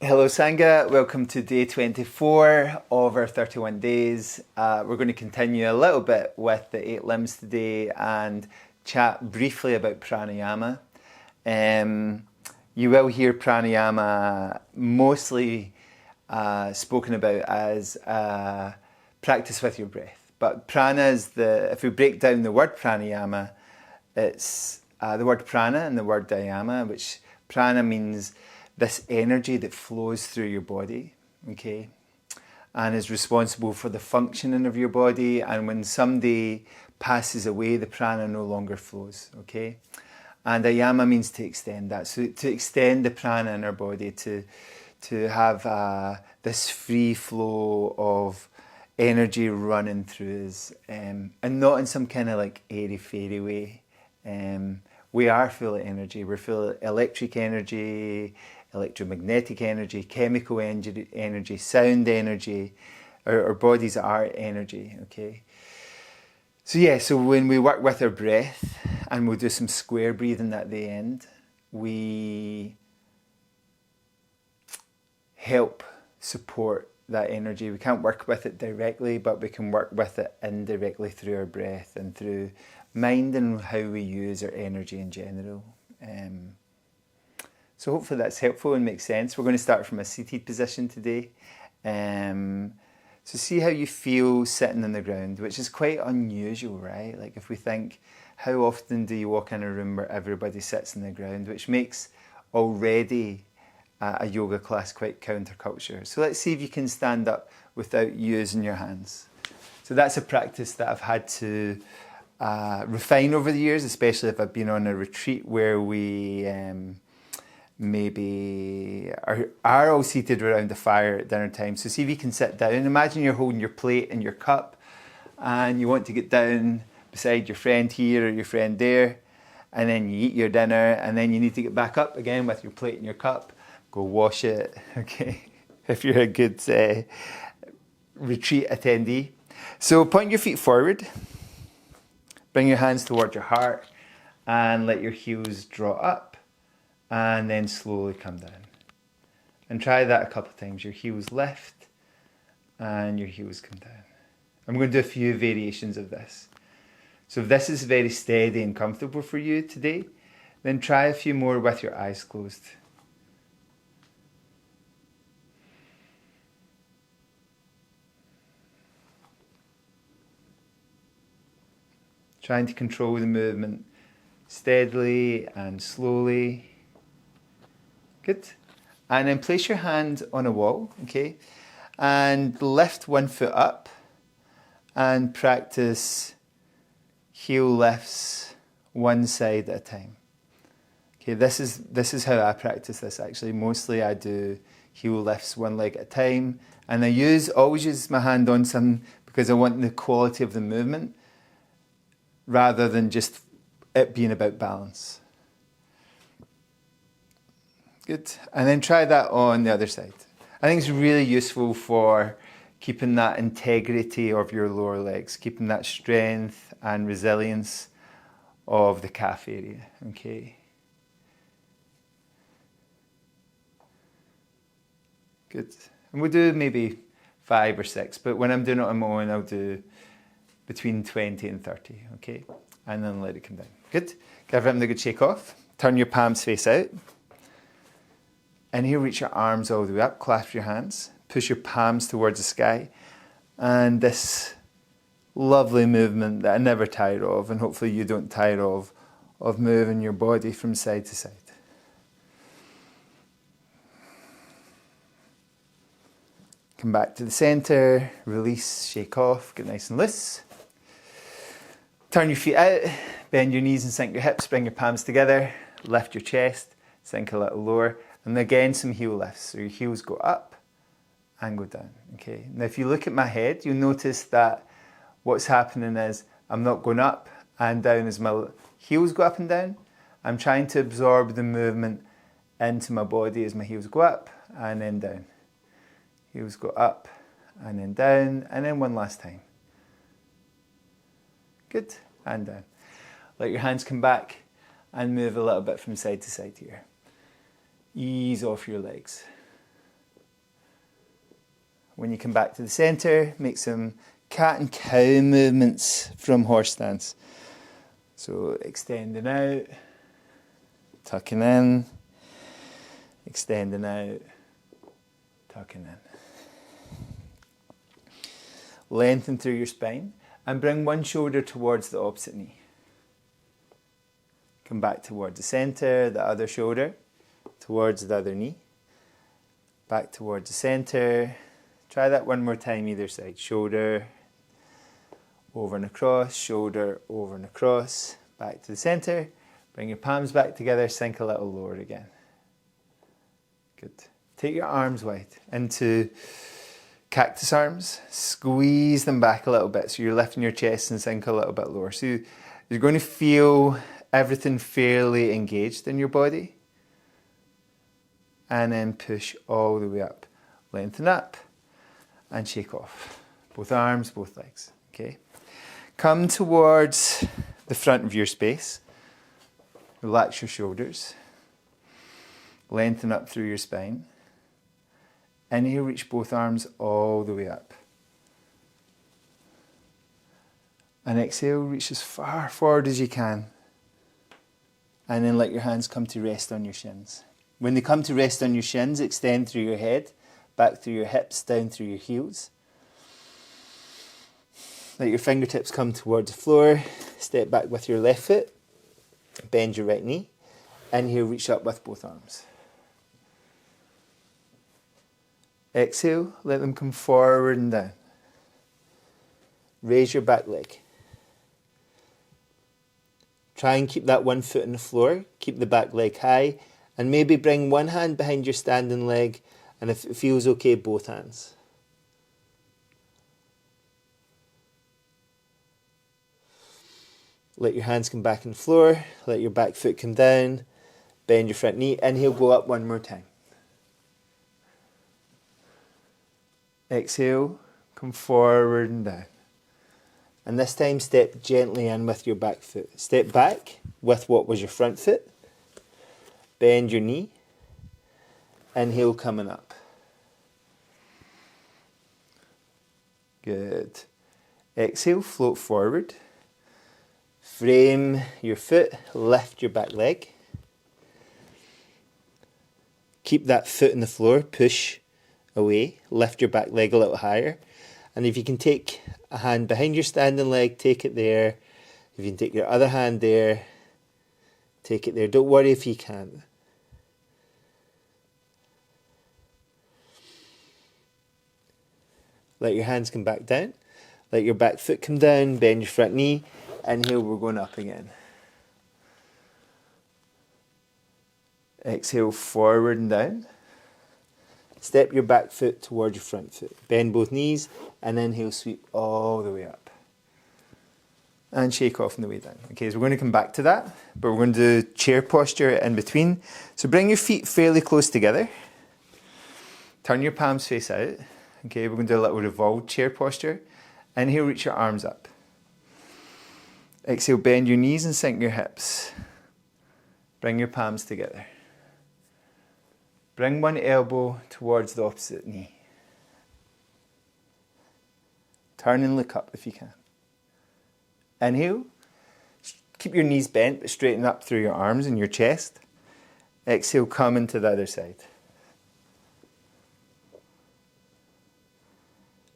Hello Sangha, welcome to day 24 of our 31 days. We're going to continue a little bit with the 8 limbs today and chat briefly about pranayama. You will hear pranayama mostly spoken about as practice with your breath. But prana is if we break down the word pranayama, it's the word prana and the word dhyama, which prana means this energy that flows through your body, okay, and is responsible for the functioning of your body. And when somebody passes away, the prana no longer flows, okay. And dhyama means to extend that, so to extend the prana in our body, to have this free flow of energy running through us, and not in some kind of like airy-fairy way. We are full of energy. We're full of electric energy, electromagnetic energy, chemical energy, sound energy. Our bodies are energy, okay? So when we work with our breath, and we'll do some square breathing at the end, we help support that energy. We can't work with it directly, but we can work with it indirectly through our breath and through mind and how we use our energy in general. So hopefully that's helpful and makes sense. We're going to start from a seated position today. So see how you feel sitting on the ground, which is quite unusual, right? Like if we think, how often do you walk in a room where everybody sits on the ground, which makes already a yoga class quite counterculture. So let's see if you can stand up without using your hands. So that's a practice that I've had to refine over the years, especially if I've been on a retreat where we maybe are all seated around the fire at dinner time. So see if you can sit down. Imagine you're holding your plate and your cup and you want to get down beside your friend here or your friend there, and then you eat your dinner, and then you need to get back up again with your plate and your cup, go wash it, okay, if you're a good retreat attendee. So point your feet forward, bring your hands towards your heart, and let your heels draw up, and then slowly come down. And try that a couple of times. Your heels lift, and your heels come down. I'm going to do a few variations of this. So if this is very steady and comfortable for you today, then try a few more with your eyes closed. Trying to control the movement steadily and slowly. Good. And then place your hand on a wall, okay? And lift one foot up and practice heel lifts one side at a time. Okay, this is how I practice this actually. Mostly I do heel lifts one leg at a time, and I always use my hand on some because I want the quality of the movement rather than just it being about balance. Good. And then try that on the other side. I think it's really useful for keeping that integrity of your lower legs, keeping that strength and resilience of the calf area, okay? Good. And we'll do maybe 5 or 6, but when I'm doing it on my own, I'll do between 20 and 30, okay? And then let it come down. Good. Give everything a good shake off. Turn your palms face out. And here, reach your arms all the way up, clasp your hands, push your palms towards the sky. And this lovely movement that I never tire of, and hopefully you don't tire of moving your body from side to side. Come back to the center, release, shake off, get nice and loose. Turn your feet out, bend your knees and sink your hips, bring your palms together, lift your chest, sink a little lower, and again some heel lifts. So your heels go up and go down, okay? Now if you look at my head, you'll notice that what's happening is I'm not going up and down as my heels go up and down. I'm trying to absorb the movement into my body as my heels go up and then down. Heels go up and then one last time. Good, and down. Let your hands come back and move a little bit from side to side here. Ease off your legs. When you come back to the center, make some cat and cow movements from horse stance. So extending out, tucking in, extending out, tucking in. Lengthen through your spine and bring one shoulder towards the opposite knee. Come back towards the center, the other shoulder, towards the other knee. Back towards the center. Try that one more time either side. Shoulder, over and across, shoulder, over and across. Back to the center. Bring your palms back together, sink a little lower again. Good. Take your arms wide into cactus arms. Squeeze them back a little bit so you're lifting your chest and sink a little bit lower. So you're going to feel everything fairly engaged in your body. And then push all the way up. Lengthen up and shake off. Both arms, both legs. Okay. Come towards the front of your space. Relax your shoulders. Lengthen up through your spine. Inhale, reach both arms all the way up. And exhale, reach as far forward as you can. And then let your hands come to rest on your shins. When they come to rest on your shins, extend through your head, back through your hips, down through your heels. Let your fingertips come towards the floor. Step back with your left foot. Bend your right knee. Inhale, reach up with both arms. Exhale, let them come forward and down. Raise your back leg. Try and keep that one foot on the floor. Keep the back leg high. And maybe bring one hand behind your standing leg, and if it feels okay, both hands. Let your hands come back on the floor, let your back foot come down, bend your front knee, inhale, go up one more time. Exhale, come forward and down. And this time step gently in with your back foot. Step back with what was your front foot. Bend your knee. Inhale, coming up. Good. Exhale, float forward. Frame your foot, lift your back leg. Keep that foot on the floor, push away, lift your back leg a little higher. And if you can take a hand behind your standing leg, take it there. If you can take your other hand there, take it there. Don't worry if you can't. Let your hands come back down. Let your back foot come down, bend your front knee. Inhale, we're going up again. Exhale, forward and down. Step your back foot towards your front foot. Bend both knees and inhale, sweep all the way up. And shake off on the way down. Okay, so we're going to come back to that, but we're going to do chair posture in between. So bring your feet fairly close together. Turn your palms face out. Okay, we're going to do a little revolved chair posture. Inhale, reach your arms up. Exhale, bend your knees and sink your hips. Bring your palms together. Bring one elbow towards the opposite knee. Turn and look up if you can. Inhale. Keep your knees bent but straighten up through your arms and your chest. Exhale, come into the other side.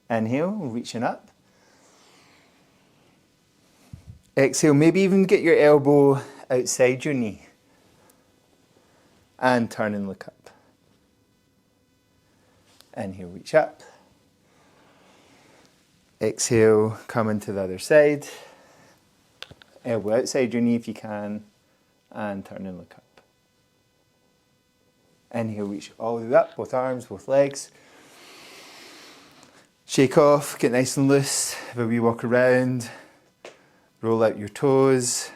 Inhale, reaching up. Exhale, maybe even get your elbow outside your knee. And turn and look up. Inhale, reach up. Exhale, come into the other side. Elbow outside your knee if you can. And turn and look up. Inhale, reach all the way up, both arms, both legs. Shake off, get nice and loose. Have a wee walk around. Roll out your toes.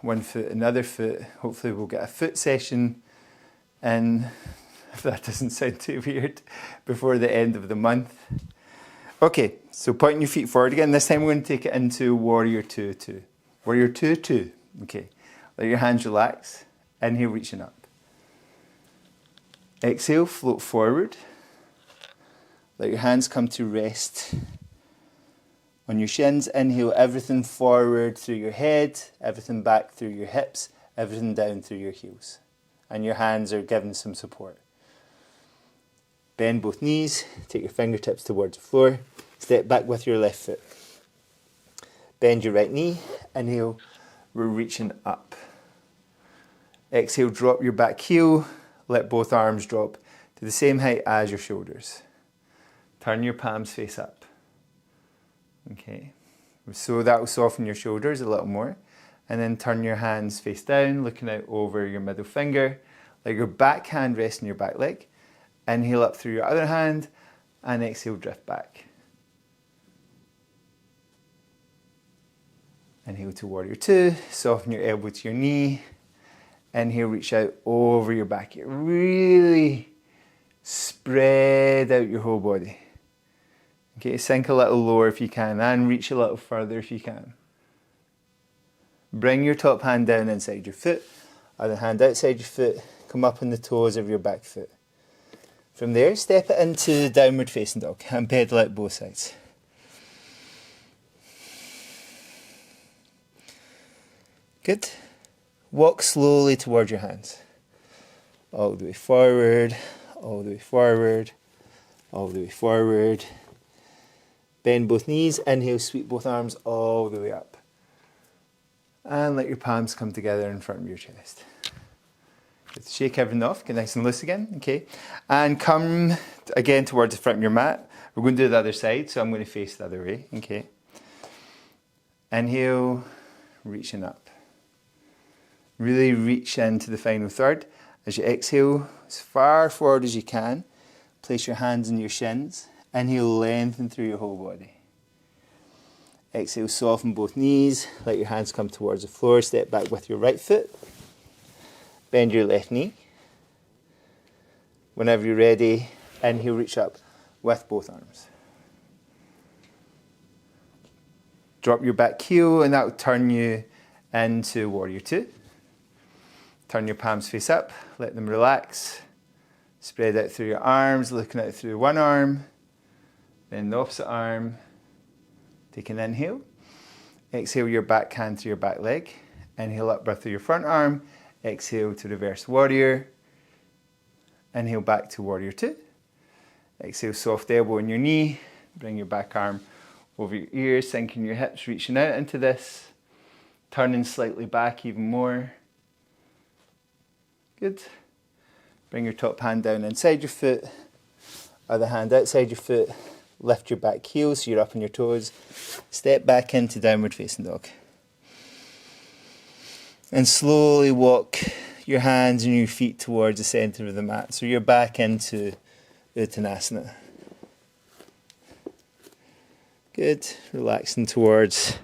One foot, another foot. Hopefully we'll get a foot session in, if that doesn't sound too weird, before the end of the month. Okay, so pointing your feet forward again. This time we're going to take it into Warrior 2-2. Warrior 2-2. Okay, let your hands relax. Inhale, reaching up. Exhale, float forward. Let your hands come to rest on your shins. Inhale everything forward through your head, everything back through your hips, everything down through your heels. And your hands are given some support. Bend both knees, take your fingertips towards the floor, step back with your left foot. Bend your right knee, inhale, we're reaching up. Exhale, drop your back heel, let both arms drop to the same height as your shoulders. Turn your palms face up. Okay, so that will soften your shoulders a little more. And then turn your hands face down, looking out over your middle finger. Let your back hand rest on your back leg. Inhale up through your other hand, and exhale, drift back. Inhale to warrior two, soften your elbow to your knee. Inhale, reach out over your back here. Really spread out your whole body. Okay, sink a little lower if you can, and reach a little further if you can. Bring your top hand down inside your foot, other hand outside your foot, come up on the toes of your back foot. From there, step it into downward facing dog and pedal out both sides. Good. Walk slowly towards your hands. All the way forward, all the way forward, all the way forward. Bend both knees, inhale, sweep both arms all the way up. And let your palms come together in front of your chest. Just shake everything off, get nice and loose again, okay? And come again towards the front of your mat. We're going to do the other side, so I'm going to face the other way, okay? Inhale, reaching up. Really reach into the final third. As you exhale, as far forward as you can, place your hands on your shins. Inhale, lengthen through your whole body. Exhale, soften both knees. Let your hands come towards the floor. Step back with your right foot. Bend your left knee. Whenever you're ready, inhale, reach up with both arms. Drop your back heel, and that will turn you into warrior two. Turn your palms face up, let them relax. Spread out through your arms, looking out through one arm. Then the opposite arm. Take an inhale. Exhale your back hand to your back leg. Inhale up breath through your front arm. Exhale to reverse warrior. Inhale back to warrior two. Exhale, soft elbow on your knee. Bring your back arm over your ears, sinking your hips, reaching out into this. Turning slightly back even more. Good. Bring your top hand down inside your foot. Other hand outside your foot. Lift your back heel so you're up on your toes. Step back into downward facing dog. And slowly walk your hands and your feet towards the center of the mat. So you're back into Uttanasana. Good. Relaxing towards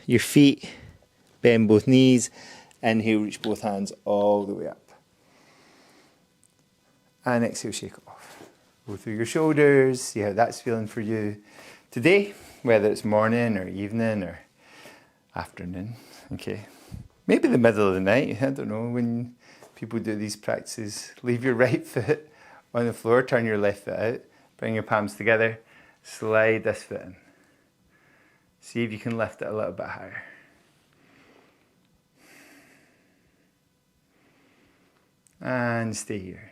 your feet. Bend both knees. Inhale, reach both hands all the way up. And exhale, shake it off. Go through your shoulders, see how that's feeling for you today, whether it's morning or evening or afternoon. Okay. Maybe the middle of the night, I don't know, when people do these practices. Leave your right foot on the floor, turn your left foot out, bring your palms together, slide this foot in. See if you can lift it a little bit higher. And stay here.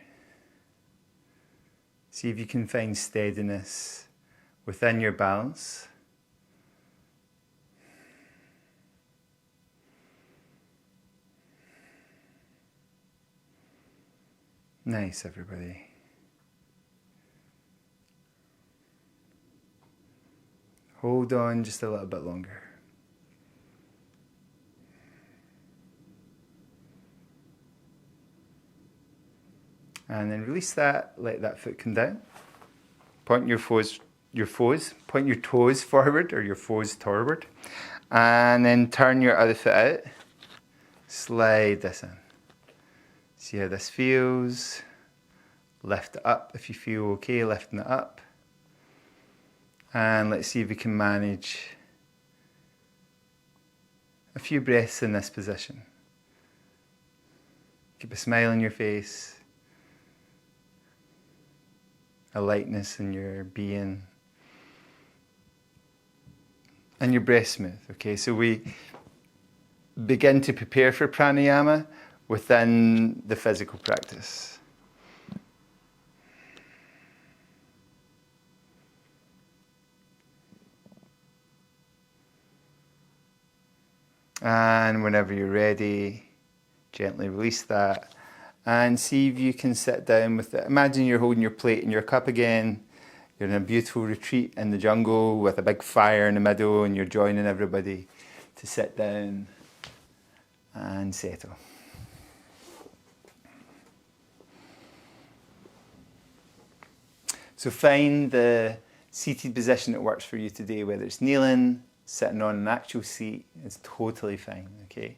See if you can find steadiness within your balance. Nice, everybody. Hold on just a little bit longer. And then release that, let that foot come down. Point point your toes forward or your foes forward. And then turn your other foot out. Slide this in. See how this feels. Lift it up if you feel okay lifting it up. And let's see if we can manage a few breaths in this position. Keep a smile on your face. a lightness in your being, and your breath smooth. Okay, so we begin to prepare for pranayama within the physical practice. And whenever you're ready, gently release that and see if you can sit down with it. Imagine you're holding your plate and your cup again. You're in a beautiful retreat in the jungle with a big fire in the middle, and you're joining everybody to sit down and settle. So find the seated position that works for you today, whether it's kneeling, sitting on an actual seat, it's totally fine, okay?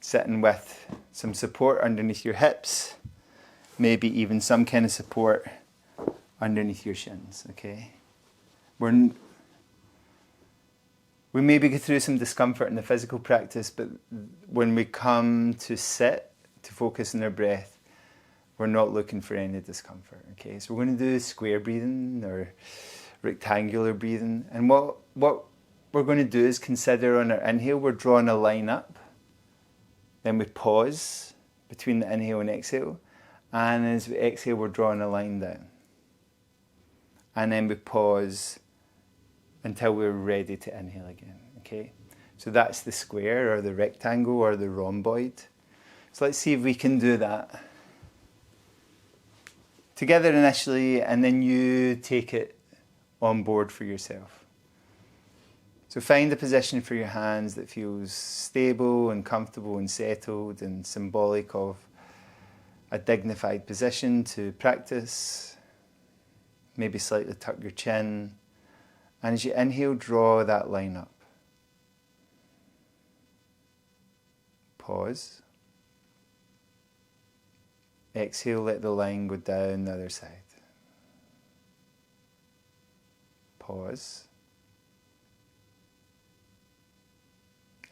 Sitting with some support underneath your hips, maybe even some kind of support underneath your shins, okay? We maybe go through some discomfort in the physical practice, but when we come to sit, to focus on our breath, we're not looking for any discomfort, okay? So we're going to do square breathing or rectangular breathing. And what we're going to do is consider on our inhale, we're drawing a line up. Then we pause between the inhale and exhale. And as we exhale, we're drawing a line down. And then we pause until we're ready to inhale again, okay? So that's the square or the rectangle or the rhomboid. So let's see if we can do that together initially, and then you take it on board for yourself. So find a position for your hands that feels stable and comfortable and settled and symbolic of a dignified position to practice. Maybe slightly tuck your chin. And as you inhale, draw that line up. Pause. Exhale, let the line go down the other side. Pause.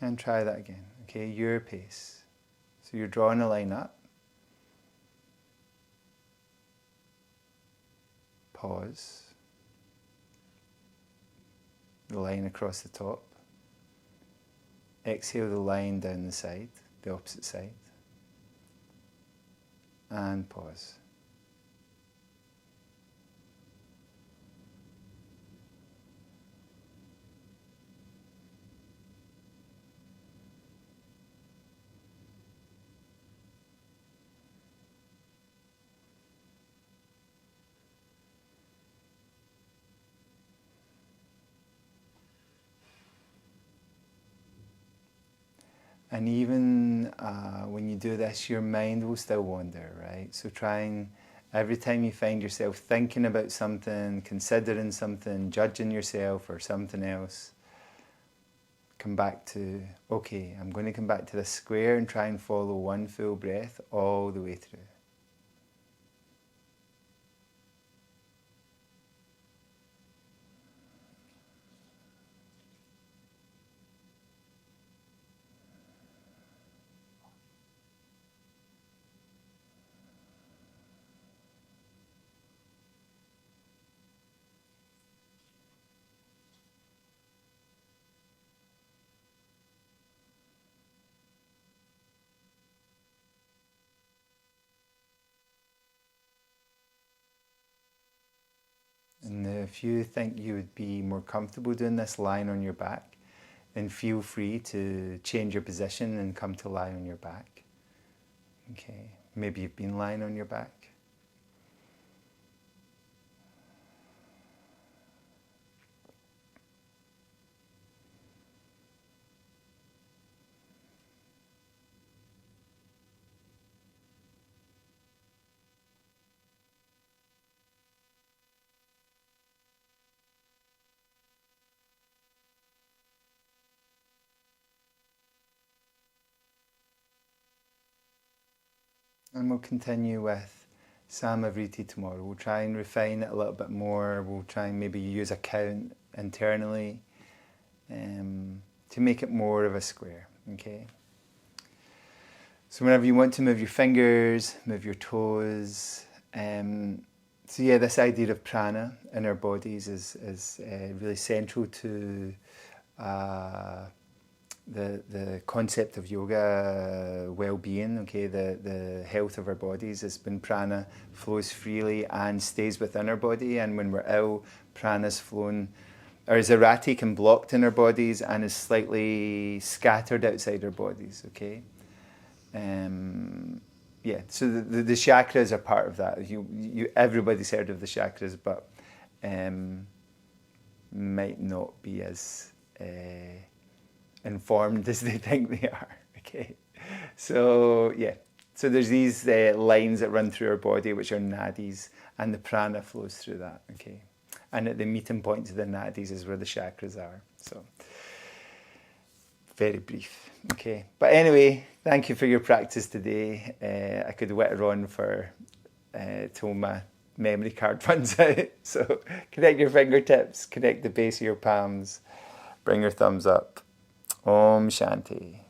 And try that again, okay, your pace. So you're drawing a line up. Pause. The line across the top. Exhale the line down the side, the opposite side. And pause. And even when you do this, your mind will still wander, right? So every time you find yourself thinking about something, considering something, judging yourself or something else, come back to, okay, I'm going to come back to this square and try and follow one full breath all the way through. And if you think you would be more comfortable doing this lying on your back, then feel free to change your position and come to lie on your back. Okay, maybe you've been lying on your back. And we'll continue with Samavriti tomorrow. We'll try and refine it a little bit more. We'll try and maybe use a count internally to make it more of a square, okay? So whenever you want to move your fingers, move your toes, So yeah, this idea of prana in our bodies is really central to the concept of yoga well-being. Okay, the health of our bodies is when prana flows freely and stays within our body, and when we're ill, prana's flown or is erratic and blocked in our bodies and is slightly scattered outside our bodies. Okay. Yeah, so the chakras are part of that. Everybody's heard of the chakras, but might not be as informed as they think they are. Okay, so yeah, so there's these lines that run through our body, which are nadis, and the prana flows through that. Okay, and at the meeting points of the nadis is where the chakras are. So very brief. Okay, but anyway, thank you for your practice today. I could whitter on for till my memory card runs out. So connect your fingertips, connect the base of your palms, bring your thumbs up. Om Shanti.